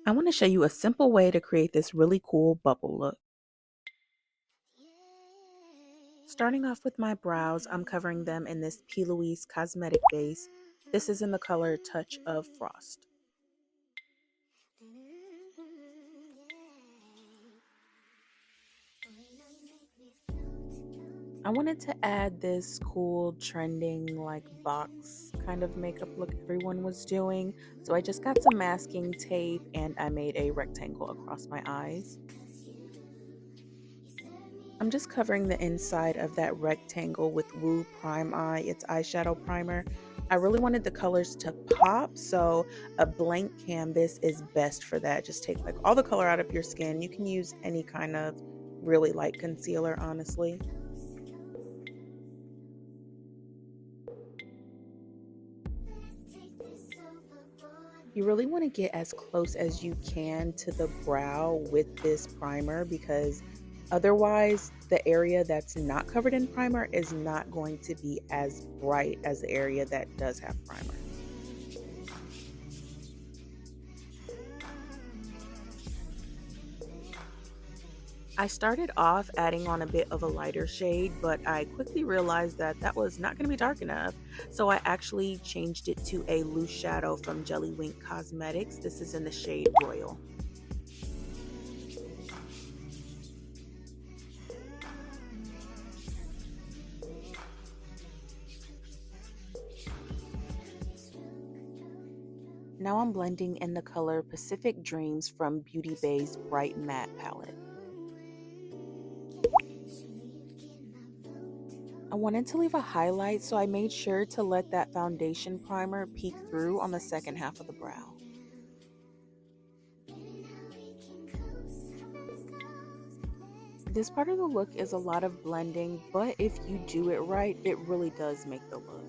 I want to show you a simple way to create this really cool bubble look. Starting off with my brows, I'm covering them in this p.louise cosmetic base. This is in the color Touch of Frost. I wanted to add this cool trending like box kind of makeup look everyone was doing, so I just got some masking tape and I made a rectangle across my eyes. I'm just covering the inside of that rectangle with Woo Prime Eye, it's eyeshadow primer. I really wanted the colors to pop, so a blank canvas is best for that. Just take like all the color out of your skin. You can use any kind of really light concealer, honestly. You really want to get as close as you can to the brow with this primer because otherwise the area that's not covered in primer is not going to be as bright as the area that does have primer. I started off adding on a bit of a lighter shade, but I quickly realized that that was not going to be dark enough. So I actually changed it to a loose shadow from Jelly Wink Cosmetics. This is in the shade Royal. Now I'm blending in the color Pacific Dreams from Beauty Bay's Bright Matte palette. I wanted to leave a highlight, so I made sure to let that foundation primer peek through on the second half of the brow. This part of the look is a lot of blending, but if you do it right, it really does make the look.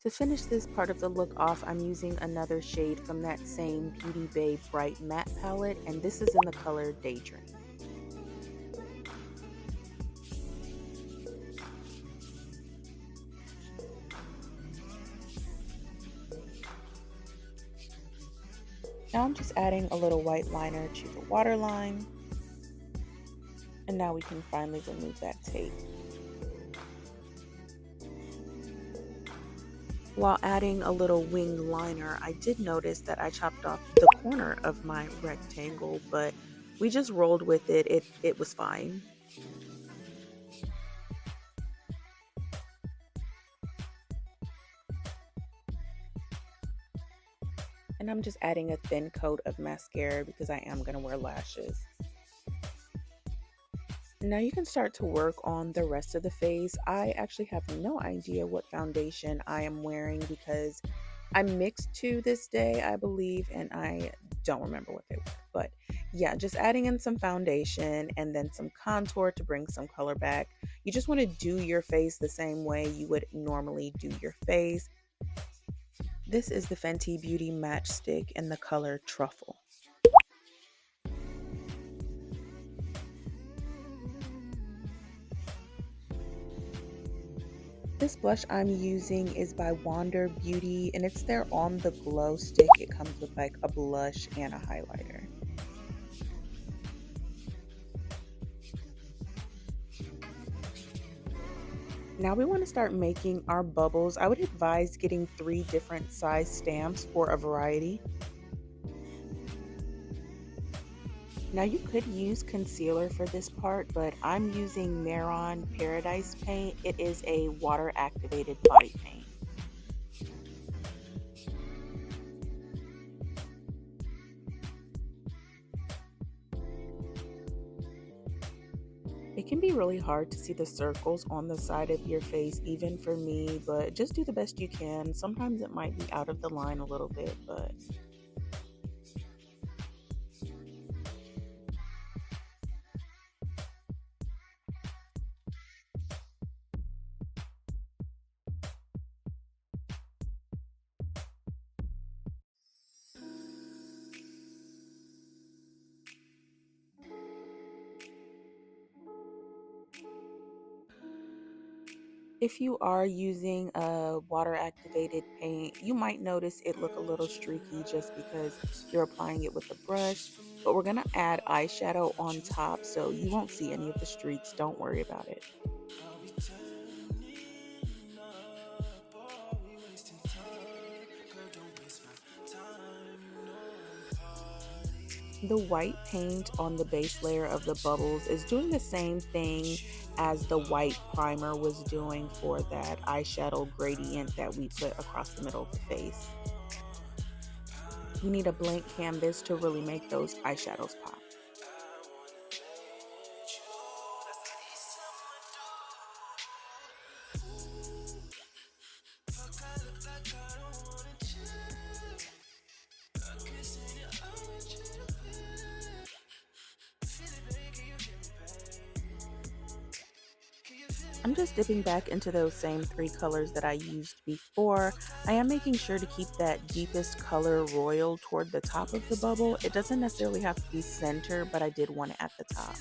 To finish this part of the look off, I'm using another shade from that same Beauty Bay Bright Matte palette, and this is in the color Daydream. Now I'm just adding a little white liner to the waterline, and now we can finally remove that tape. While adding a little wing liner, I did notice that I chopped off the corner of my rectangle, but we just rolled with it. It was fine. And I'm just adding a thin coat of mascara because I am going to wear lashes. Now you can start to work on the rest of the face. I actually have no idea what foundation I am wearing because I mixed two this day, I believe, and I don't remember what they were. But yeah, just adding in some foundation and then some contour to bring some color back. You just want to do your face the same way you would normally do your face. This is the Fenty Beauty Matchstick in the color Truffle. This blush I'm using is by Wander Beauty and it's their On the Glow stick. It comes with like a blush and a highlighter. Now we want to start making our bubbles. I would advise getting 3 different size stamps for a variety. Now you could use concealer for this part, but I'm using Maron Paradise Paint. It is a water activated body paint. It can be really hard to see the circles on the side of your face, even for me, but just do the best you can. Sometimes it might be out of the line a little bit, but If you are using a water activated paint, you might notice it look a little streaky just because you're applying it with the brush. But we're going to add eyeshadow on top so you won't see any of the streaks. Don't worry about it. Are we turning up or are we wasting time? Girl, don't waste my time. You know I'm The white paint on the base layer of the bubbles is doing the same thing as the white primer was doing for that eyeshadow gradient that we put across the middle of the face. We need a blank canvas to really make those eyeshadows pop. I'm just dipping back into those same three colors that I used before. I am making sure to keep that deepest color royal toward the top of the bubble. It doesn't necessarily have to be center, but I did want it at the top.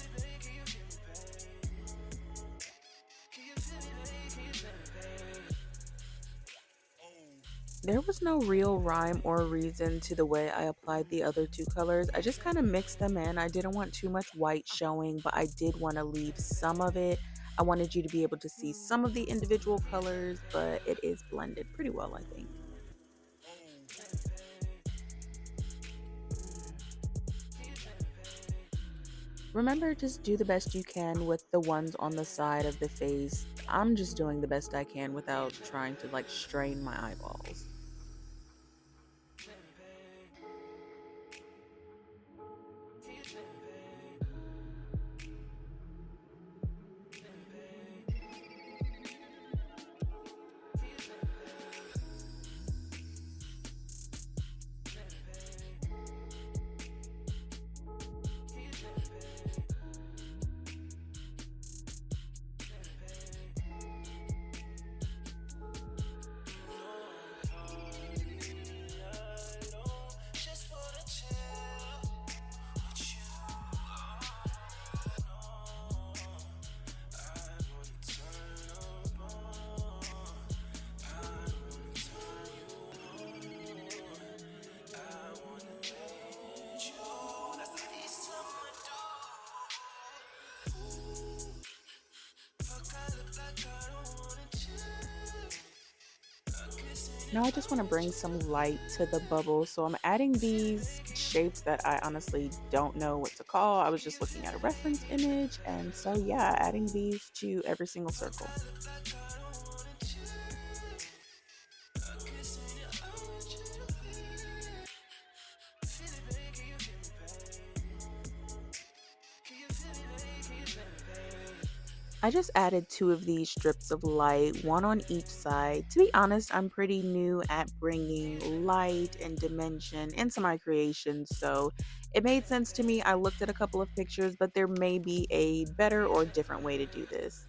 There was no real rhyme or reason to the way I applied the other two colors. I just kind of mixed them in. I didn't want too much white showing, but I did want to leave some of it. I wanted you to be able to see some of the individual colors, but it is blended pretty well, I think. Remember, just do the best you can with the ones on the side of the face. I'm just doing the best I can without trying to like strain my eyeballs. Now I just want to bring some light to the bubble. So I'm adding these shapes that I honestly don't know what to call. I was just looking at a reference image. And so, yeah, adding these to every single circle. I just added two of these strips of light, one on each side. To be honest, I'm pretty new at bringing light and dimension into my creations, so it made sense to me. I looked at a couple of pictures, but there may be a better or different way to do this.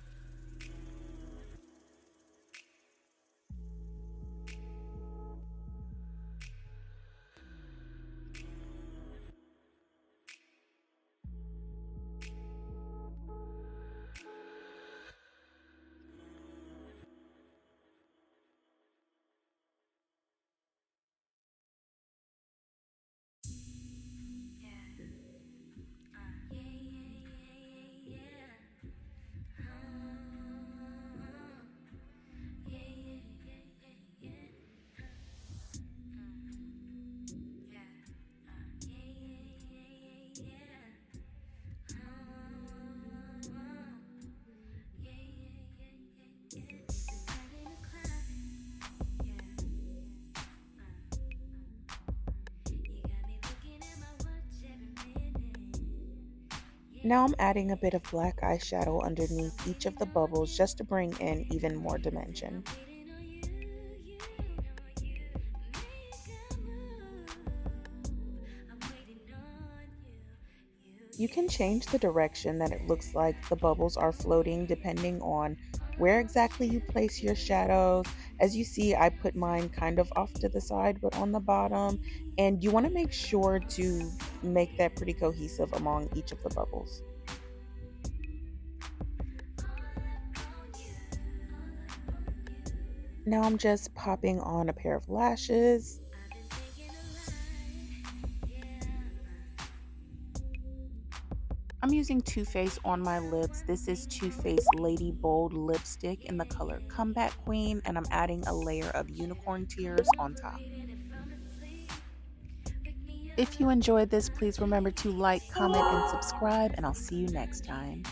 Now I'm adding a bit of black eyeshadow underneath each of the bubbles just to bring in even more dimension. You can change the direction that it looks like the bubbles are floating depending on where exactly you place your shadows. As you see, I put mine kind of off to the side, but on the bottom, and you want to make sure to make that pretty cohesive among each of the bubbles. Now I'm just popping on a pair of lashes. I'm using Too Faced on my lips. This is Too Faced Lady Bold lipstick in the color Comeback Queen, and I'm adding a layer of unicorn tears on top. If you enjoyed this, please remember to like, comment, and subscribe, and I'll see you next time.